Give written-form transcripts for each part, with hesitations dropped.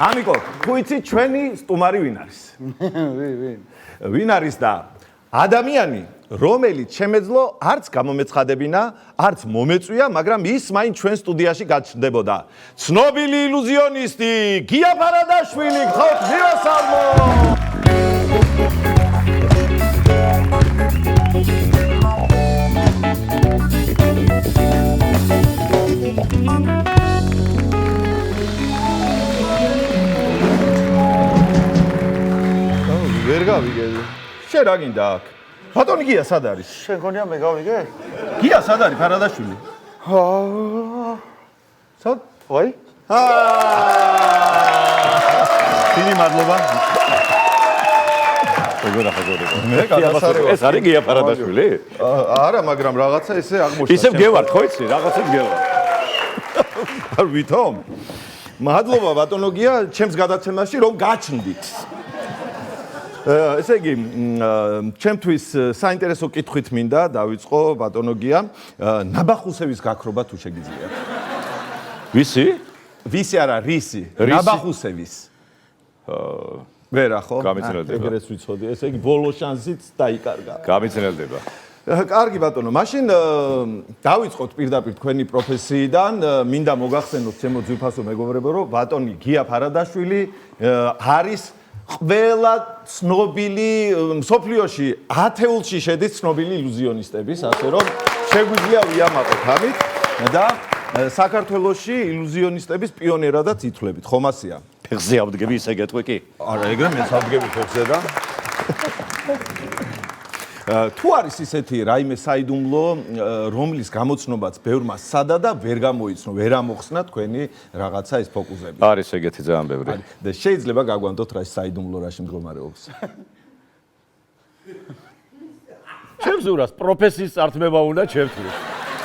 ამიკო, თუ იცი ჩვენი სტუმარი ვინ არის? ვინ არის და ადამიანი, რომელიც შემეძლო არც გამომეცხადებინა, არც მომეწვია, მაგრამ ის მაინც ჩვენ სტუდიაში გაჩნდებოდა. ცნობილი ილუზიონისტი გია ფარადაშვილი, გთხოვთ მივესალმო. ვერ გავიგე. შენ რა გინდა აქ? ბატონი გია სად არის? შენ გონია მე გავიგე? გია სად არის ფარადაშვილი? სად? ვაი? დიდი მადლობა. მე გადასარევ. ეს არის გია ფარადაშვილი? არა, მაგრამ რაღაცა ესე აღმოჩნდა. ისე მგევართ, ხო იცი? რაღაცა მგევართ. არ ვითომ? მადლობა ბატონო გია, ჩემს გადაცემაში რომ გაჩნდით. ესე იგი, ჩემთვის საინტერესო კითხვით მინდა დავიწყო ბატონო გია, ნაბახუსევის გაქრობა თუ შეგიძლია? ვისი? ვისი არა, რისი? ნაბახუსევის. ვერა ხო? გამიძნელდება. ეგრეც ვიცოდი, ესე იგი ბოლო შანსით დაიკარგა. გამიძნელდება. კარგი ბატონო, მაშინ დავიწყოთ პირდაპირ თქვენი პროფესიიდან, მინდა მოგახსენოთ ჩემო ძვირფასო მეგობრებო, რომ ბატონი გია ფარადაშვილი არის ყველა ცნობილი მსოფლიოში ათეულში შედის ცნობილი ილუზიონისტების, ასე რომ შეგვიძლია ვიამაყოთ ამით და საქართველოში ილუზიონისტების პიონერადაც ითვლებით, ხომ ასეა? ფეხზე ავდგები ისე გეტყვი კი? არა, ეგრე მეც ავდგები ფეხზე და თუ არის ისეთი რაიმე საიდუმლო, რომლის გამოცნობაც ბევრმა სადა და ვერ გამოიცნო, ვერ ამოხსნა თქვენი რაღაცა ის ფოკუსები. არის ეგეთი ძალიან ბევრი. და შეიძლება გაგვანდოთ რა საიდუმლო რაში მდგომარეობს. ჩემს ურას პროფესიის წართმება უნდა ჩემთვის.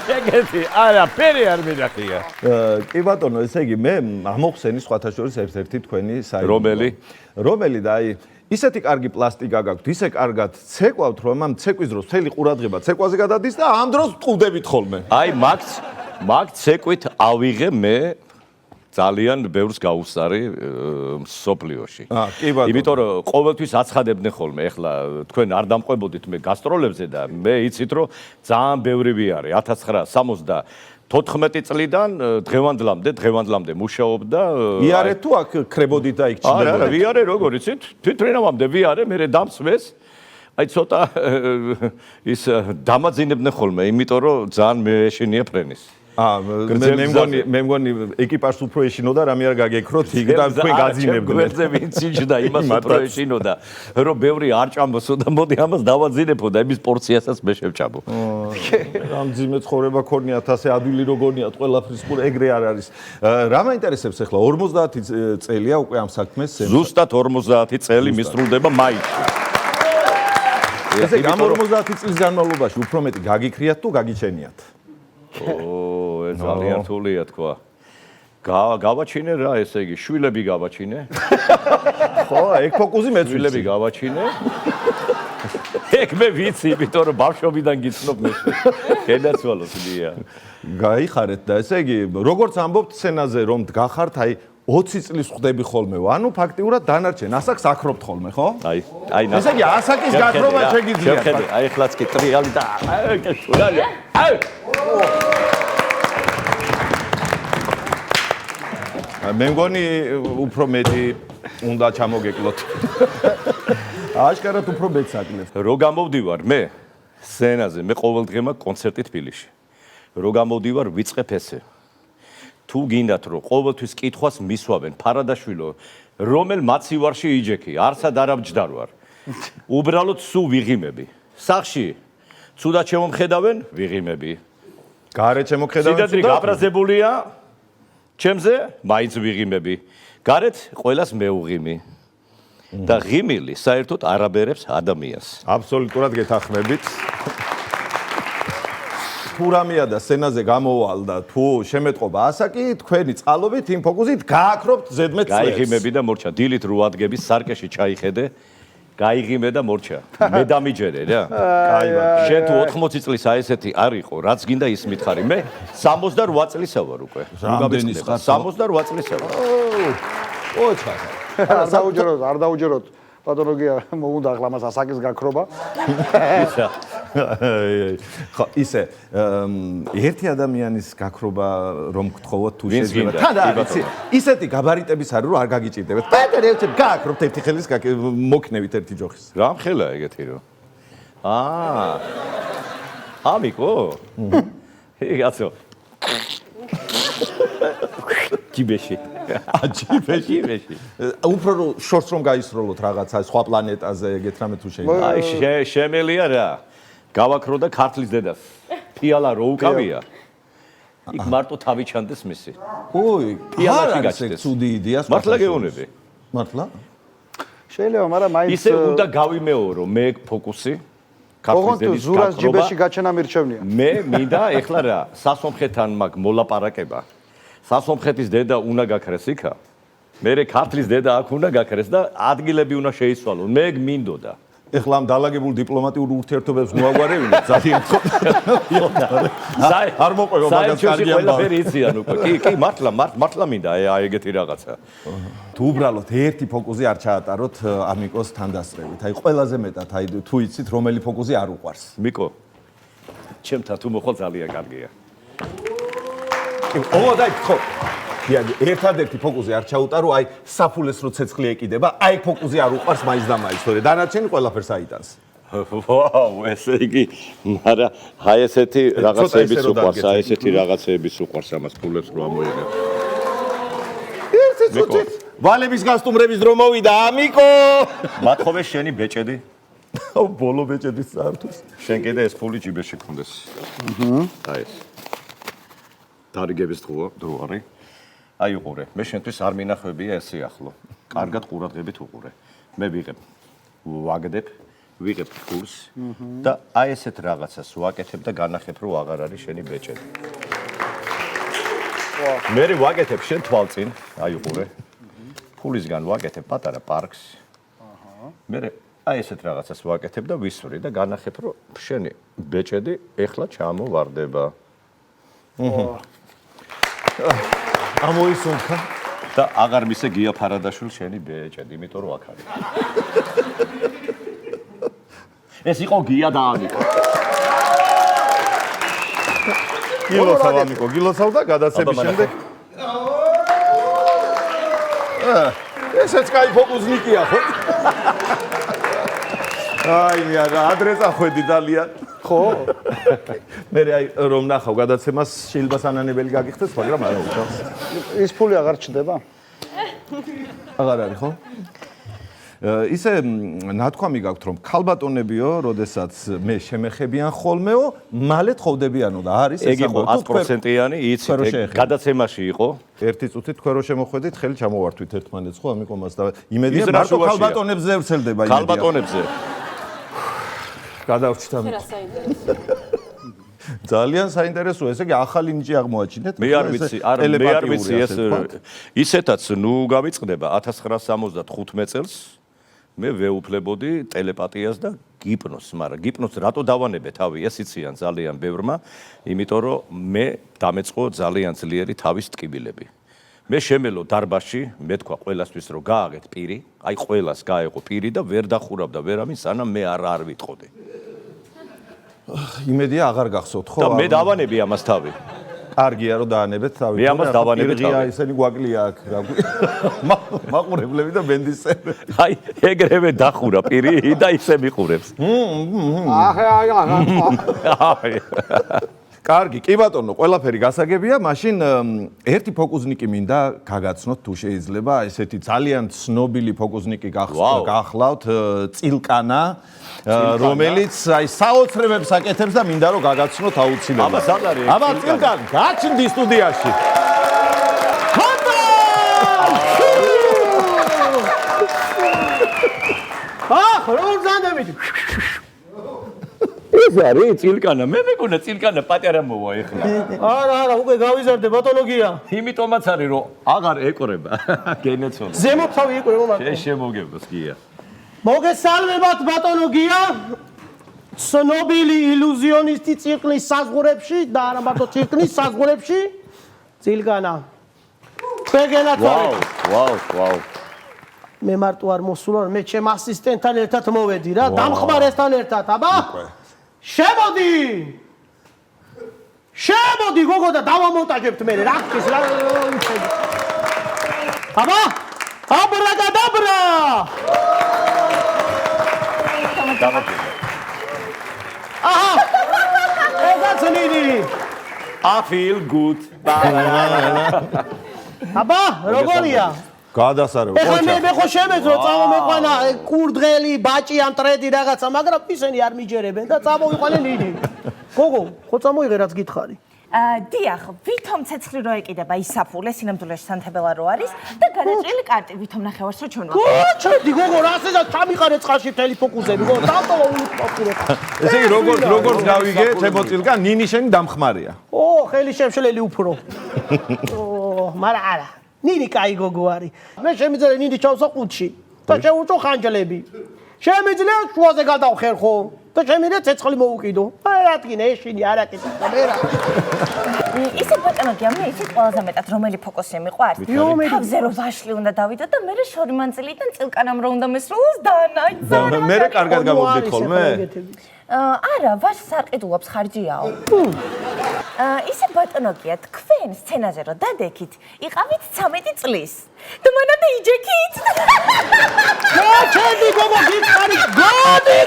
ეგეთი, არა, ფერი არ მენახია. კი ბატონო, ესე იგი მე ამოხსენი სხვათა შორის ერთ-ერთი თქვენი რომელი? რომელი და აი ისეთი კარგი პლასტიკა გაქვთ, ისე კარგად ცეკვავთ, რომ ამ ცეკვის დროს მთელი ყურადღება ცეკვაზე გადადის და ამ დროს ტყუდებით ხოლმე. აი მაგ ცეკვით ავიღე მე ძალიან ბევრს გაუსწარი სოფლიოში. კი ბატონო. იმიტომ რომ ყოველთვის აცხადებდნენ ხოლმე, ეხლა თქვენ არ დამყვებოდით მე გასტროლებზე და მე იცით რომ ძალიან ბევრი ვიარე 1974 წლიდან დღევანდლამდე მუშაობდა. ვიარე თუ აქ ქრებოდით და იქ ჩნდებოდა? არა, ვიარე როგორ იცით? თვითრინავამდე ვიარე, მე დამსვეს. აი ცოტა ის დამაძინებდნენ ხოლმე, იმიტომ რომ ძალიან მეეშინია ფრენის. მე მგონი ეკიპაჟს უფრო ეშინოდა, რამე არ გაგეკროთ იქ და თქვენ გაძინებდნენ. გვერდზე ვინც იჯდა, იმას უფრო ეშინოდა, რომ ბევრი არ ჭამბოსო და მოდი ამას დავაძინებო და იმის პორციასაც მე შევჭამო. ამ ძიმე ცხოვრება ქონიათ, ასე ადვილი როგორნიათ, ყველაფრის ყურ ეგრე არ არის. რა მაინტერესებს ახლა 50 წელია უკვე ამ საქმეს? ზუსტად 50 წელი მისრულდება მაისში. ესე იგი ამ 50 წლის განმავლობაში უფრო მეტი გაგიქრიათ თუ გაგიჩენიათ? ეს ძალიან რთულია თქვა. გავაჩინე რა, ესე იგი, შვილები გავაჩინე. ხო, ეგ ფოკუსი მეც შვილები გავაჩინე. ეგ მე ვიცი, იმიტომ რომ ბავშვობიდან გიცნობ მე. გადაცვალოს გია. გაიხარეთ და ესე იგი, როგორც ამბობთ სცენაზე რომ დგახართ, აი 20 წლის ხვდები ხოლმე, ანუ ფაქტიურად დანარჩენ ასაკს აქრობთ ხოლმე, ხო? აი, ესე იგი, ასაკის გაქრობა შეგიძლიათ. შეხედე, აი ეხლაც კი ტრიალი და აი მე მგონი უფრო მეტი უნდა ჩამოგეკლოთ. აშკარად უფრო მეტს აკლებს. რო გამოვდივარ მე სცენაზე, მე ყოველდღე მაქვს კონცერტი თბილისში. რო გამოვდივარ ვიწყებ ესე. თუ გინდათ რომ ყოველთვის კითხვას მისვავენ ფარადაშვილო, რომელ მაცივარში იჯექი, არსად არაბჯდარ ვარ. უბრალოდ სულ ვიღიმები. სახში ცუდად შემომხედავენ, ვიღიმები. გარეთ შემოხედავენ ცუდად. სიდადრი გაბრაზებულია ჩემზე, მაინც ვიღიმები. გარეთ ყველას მეუღიმი. და ღიმილი საერთოდ არაბერებს ადამიანს. აბსოლუტურად გეთანხმებით. თუ რამეა და სცენაზე გამოვალ და თუ შემეტყობა ასაკი, თქვენი წყალობით იმ ფოკუსით გააქრობთ ზედმეტ წლებს. გაიღიმები და მორჩა. დილით 8 ადგების სარკეში ჩაიხედე. გაიღიმე და მორჩა. მე დამიჯერე რა. კაი ბატონო. შენ თუ 80 წლის აი ესეთი არ იყო, რაც გინდა ის მითხარი. მე 68 წლისა ვარ უკვე. რამდენი ხარ? 68 წლისა ვარ. ოჩა. არ დაუჯეროთ. პათოლოგია მოუნდა ახლა მას ასაკის გაქრობა. ისა. ხო, ისე ერთი ადამიანის გაქრობა რომ გთხოვოთ თუ შეიძლება. თან არის ისეთი გაბარიტების არის რომ არ გაგიჭირდებათ. პატარ ერთად გააქრობთ ერთი ხელის მოკნევით ერთი ჯოხის. რა მხელა ეგეთი რომ? ამიკო? იგაცო. ჯიბეში. აჯიბეში. უფრო შორს რომ გაისროლოთ რაღაცა სხვა პლანეტაზე ეგეთ რამე თუ შეიძლება. აი შემელია რა. გავაქრო და ქართლის დედას. ფიალა რო უკავია. იქ მარტო თავი ჩანდეს მისი. ოი, ფიალაში გაჩნდეს. ცუდი იდეა. მართლა გეუბნები. მართლა? შეიძლება, მაგრამ მაინც ისე უნდა გავიმეორო მე ფოკუსი. ქართლის დედის ზურას ჯიბეში გაჩენა მირჩევნია. მე მინდა ეხლა რა, სასომხეთთან მაგ მოლაპარაკება. სასომხეთის დედა უნდა გაქრეს იქა. მე ქართლის დედა აქ უნდა გაქრეს და ადგილები უნდა შეიცვალონ. მე მინდოდა. ეხლა ამ დაალაგებულ დიპლომატიურ ურთიერთობებს მოაგვარებინეთ ძალიან არ მოყვება მაგას კარგი ამბავი. ყველაფერი იციან უკვე. კი, მართლა მინდა აი ეგეთი რაღაცა. თუ უბრალოდ ერთი ფოკუსი არ ჩაატაროთ ამიკოს თანდასწრებით. აი ყველაზე მეტად აი თუ იცით რომელი ფოკუსი არ უყვარს. მიკო. ჩემთან თუ მოხვალ ძალიან კარგია. ოდაი ხო. ერთადერთი ფოკუსი არ ჩაუტარო, აი საფულეს რო ცეცხლი ეკიდება, აი ფოკუსი არ უყვარს მაინც და მაინც, თორე დანარჩენი ყველაფერს აიტანს. ვაუ, ესე იგი, მაგრამ აი ესეთი რაღაცების უყვარს, აი ესეთი რაღაცების უყვარს ამას ფულებს რო ამოიღებ. ერთი წუთით ვალების გასტუმრების დრო მოვიდა, ამიკო! მათხოვე შენი ბეჭედი. ბოლო ბეჭედის წართვის. შენ კიდე ეს ფული ჯიბეში გქონდეს. აი ეს. დარიგების დრო არის. აი უყურე, მე შენთვის არ მინახვებია ესე ახლო. კარგად ყურადღებით უყურე. მე ვიღებ ფულს და აი ესეთ რაღაცას ვაკეთებ და განახებ რომ აღარ არის შენი ბეჭედი. მე ვაკეთებ შენ თვალწინ, აი უყურე. ფულისგან ვაკეთებ პატარა პარკს. მე აი ესეთ რაღაცას ვაკეთებ და ვისვრი და განახებ რომ შენი ბეჭედი ეხლა ჩამოვარდება. ამოისუნთქა და აღარ მისე გია ფარადაშვილ შენი ბეჭედი, იმიტომ რომ აქ არის. ეს იყო გია და ამიკო. გილოცავ ამიკო, გილოცავ და გადაცების შემდეგ. ესეც კაი ფოკუსნიკია ხო? აი მე ადრე წახვედი ძალიან. ხო? მე აი რომ ნახავ გადაცემას შეიძლება სანანებელი გაგიხდეს, მაგრამ არა უშავს. ის ფული აღარ ჩდება? აღარ არის ხო? ისე ნათქვამი გაქვთ რომ ქალბატონებიო, როდესაც მე შემეხებიან ხოლმეო, მალე თხოვდებიანო და არის ეს იგი 100%-იანი, იცით, გადაცემაში იყო. ერთი წუთით თქვენ რო შემოხვედით, ხელი ჩამოვართვით ერთმანეთს ხო ამიკომას და იმედია მარტო ქალბატონებზე ვრცელდება იმედია. ქალბატონებზე. გადავრჩით ამით. ძალიან საინტერესოა, ესე იგი ახალი ნიჭი აღმოაჩინეთ. მე არ ვიცი ეს ისეთაც ნუ გავიწყდება 1975 წელს მე ვეუფლებოდი ტელეპათიას და გიპნოს, მაგრამ გიპნოს რატო დავანებე თავი, ეს იციან ძალიან ბევრმა, იმიტომ რომ მე დამეწყო ძალიან ძლიერი თავის ტკივილები. მე შემელო დარბაზში, მე თქვა ყველასთვის რომ გააგეთ პირი, აი ყველას გაეყო პირი და ვერ დახურავდა ვერავინ, სანამ მე არ ვიტყოდი. იმედია აღარ გახსოვთ ხო? და მე დავანები ამას თავი. კარგია რომ დაანებეთ თავი. მე ამას დავანებე თავი. ისინი გვაკლია აქ რა. მაყურებლები და ბენდის წევრები. აი ეგრევე დახურა პირი და ისე მიყურებს. კარგი, კი ბატონო, ყველაფერი გასაგებია, მაშინ ერთი ფოკუსნიკი მინდა გაგაცნოთ თუ შეიძლება, ესეთი ძალიან ცნობილი ფოკუსნიკი გახლავთ, წილკანა, რომელიც აი საოცრებებს აკეთებს და მინდა რომ გაგაცნოთ აუცილებლად. აბა სად არის? აბა წილკან, გაჩნდი სტუდიაში. რომ ზანდებით. ეს არის წილკანა, მე მეკონა წილკანა პატარა მოვა ეხლა. არა, უკვე გავიზარდე პათოლოგია. იმიტომაც არის რომ აღარ ეკრება. გენეცოლა. ზემოთავი იყრება მაგრამ. შენ შემოგებროს გია. მოგესალმებათ პათოლოგია. ცნობილი ილუზიონისტი ცირკლის საზღურებში და არა მარტო ცირკლის საზღურებში წილკანა. ბეგენაც ვაუ, არის. ვაუ. მე მარტო არ მოსულა, მე ჩემ ასისტენტთან ერთად მოვედი რა, დამხმარესთან ერთად, აბა? შემოდი! შემოდი გოგო და დავამონტაჟებთ მე რა ხის რა. აბა? აბრაკადაბრა! აჰა! ეგაც ნინი. I feel good. აბა, როგორია? გადასარევ. ეხლა მე ხო შემეძრო წამომეყვანა კურდღელი, ბაჭი ან ტრედი რაღაცა, მაგრამ ისინი არ მიჯერებენ და წამოვიყვანე ნინი. გოგო, ხო წამოიღე რაც გითხარი. დიახ, ვითომ ცეცხლი რო ეკიდება ისაფულე სინამდვილეში სანთებელა რო არის და გადაჭრილი კარტი ვითომ ნახევარს რო ჩვენვა. ჩედი გოგო, რასედა ჩამიყარე წყალში მთელი ფოკუსები, გოგო, დავტოვა უნიკპოპურე. ესე იგი როგორც გავიგე, თემოწილკა ნინი შენი დამხმარია. ხელი შემშლელი უფრო. მაგრამ არა. ნინი კაი გოგო არის. მე შემიძლია ნინი ჩავსა ყუთში და შევუჭო ხანჯლები. შემიძლია შუაზე გადავხერხო და შემიძლია ცეცხლი მოუკიდო. აი რა თქინე ეშინი არაკეთე და მე რა. ისე ბატონო გიამე, ისე ყველაზე მეტად რომელი ფოკუსი მიყვარს? თავზე რო ვაშლი უნდა დავიდო და მე შორი მანძილიდან წილკანამ რო უნდა მესრულოს დანაიცა. მე კარგად გამოვდით ხოლმე. არა, ვაშს არ ყიდულობს ხარჯიაო. ისე ბატონო გია, თქვენ სცენაზე რო დადექით, იყავით 13 წლის. და მანამდე იჯექით. ჩედი გოგო გითხარი, გოდი!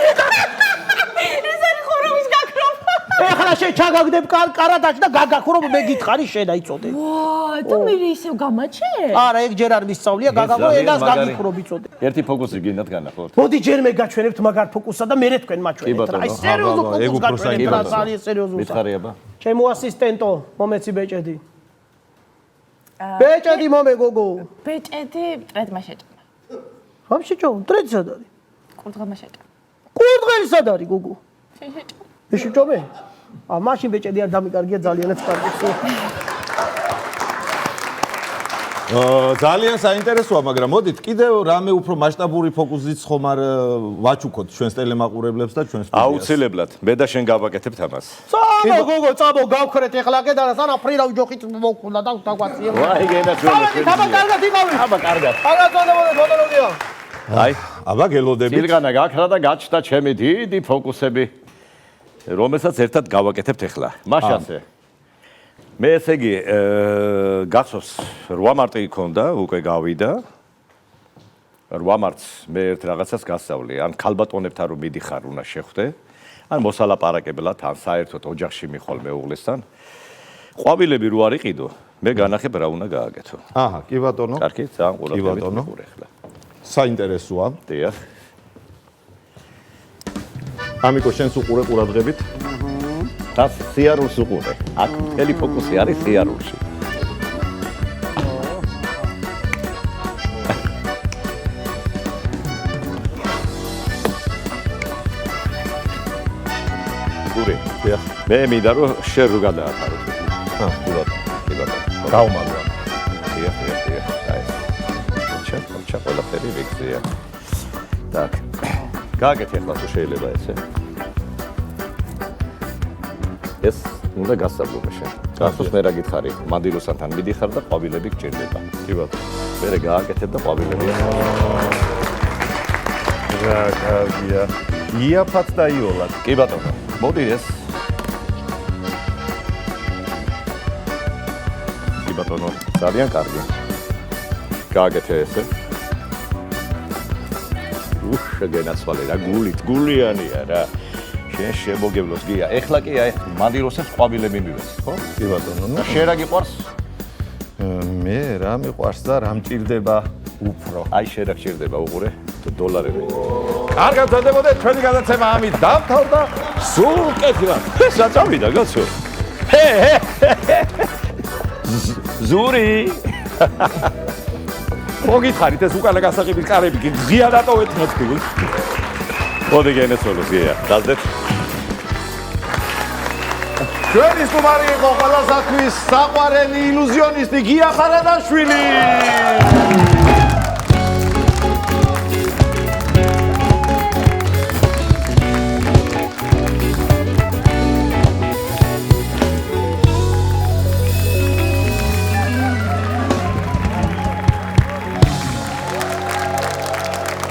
ეს არის ხორომის გაქრობა. ეხლა შე ჩაგაგდებ კარადაში და გაგახურო მე გითხარი შენ აიწოდე. ვა, და მე ისევ გამაჩე? არა, ეგ ჯერ არ მისწავლია, გაგახო ენას გაგიხურო ბიცოდე. ერთი ფოკუსი გინდათ განახორთ. მოდი ჯერ მე გაჩვენებთ მაგარ ფოკუსსა და მერე თქვენ მაჩვენეთ რა. აი სერიოზულ ფოკუსს გაჩვენებთ რა, არის სერიოზულ. მითხარი აბა. ჩემო ასისტენტო, მომეცი ბეჭედი. ბეჭედი მომე გოგო. ბეჭედი ტრედმა შეჭამა. ხომ შეჭო, ტრედი სად არის? კურდღელმა შეჭამა. კურდღელი სად არის გოგო? შეჭამა. მე შეჭომე? მაშინ ბეჭედი არ დამიკარგია ძალიანაც კარგი. ძალიან საინტერესოა, მაგრამ მოდით კიდევ რამე უფრო მასშტაბური ფოკუსით ხომ არ ვაჩუქოთ ჩვენს ტელემაყურებლებს და ჩვენს სტუდიას. აუცილებლად, მე და შენ გავაკეთებთ ამას. წამო გოგო, წამო გავქრეთ ეხლა კიდე სანა ფრირავ ჯოხით მოვქულა და დაგვაციე. ვაი, გენა ჩვენ. აბა კარგად იყავი. აბა კარგად. კარგად წონდებოდეთ ფოტოლოგია. აი, აბა გელოდებით. წილგანა გაქრა და გაჩნდა ჩემი დიდი ფოკუსები, რომელსაც ერთად გავაკეთებთ ეხლა. მაშასე. მე ესე იგი, გახსოვს 8 მარტი იქონდა, უკვე გავიდა. 8 მარტს მე ერთ რაღაცას გასწავლე, ან ქალბატონებთან რომ მიდიხარ უნდა შეხვდე, ან მოსალაპარაკებლად, ან საერთოდ ოჯახში მიხვალ მეუღლესთან. ყვავილები რო არ იყიდო, მე განახებ რა უნდა გააკეთო. აჰა, კი ბატონო. კარგი, ძალიან ყურადღებით მიყურე ახლა. საინტერესოა. დიახ. ამიკო შენს უყურე ყურადღებით. და სიარულს უყურე. აქ მთელი ფოკუსი არის სიარულში. გური, დიახ. მე მინდა რომ შენ რო გადააფარო. კი ბატონო. გაუმალვა. დიახ. აი. ჩა ყველაფერი ვიქცია. так. გააკეთე ახლა თუ შეიძლება ესე. ეს უნდა გასაბლობე შენ. გასოს მე რა გითხარი, მანდილოსთან მიდიხარ და ყვავილები გჭირდება. კი ბატონო. მე გააკეთებ და ყვავილები. რა კარგია. იაფად და იოლად. კი ბატონო. მოდი ეს. კი ბატონო, ძალიან კარგი. გააკეთე ესე. შეგენაცვალე რა გულიანია რა. შენ შემოგებლოს გია. ეხლა კი აი მანდილოსებს ყვავილები მივეს, ხო? კი ბატონო. და შენ რა გიყვარს? მე რა მიყვარს და რა მჭირდება უფრო. აი შენ რა გჭირდება უყურე? დოლარები. კარგად წადებოდეთ ჩვენი გადაცემა ამით დავთავრდა. სულ კეთილად. საწავიდა გასო. ზური. მოგითხარით ეს უკანა გასაღები კარები კი ღია დატოვეთ მოწყვილ. მოდი გენესოლოს გია. დაძდეთ. ჩვენი სტუმარი იყო ყველასათვის საყვარელი ილუზიონისტი გია ხარადაშვილი.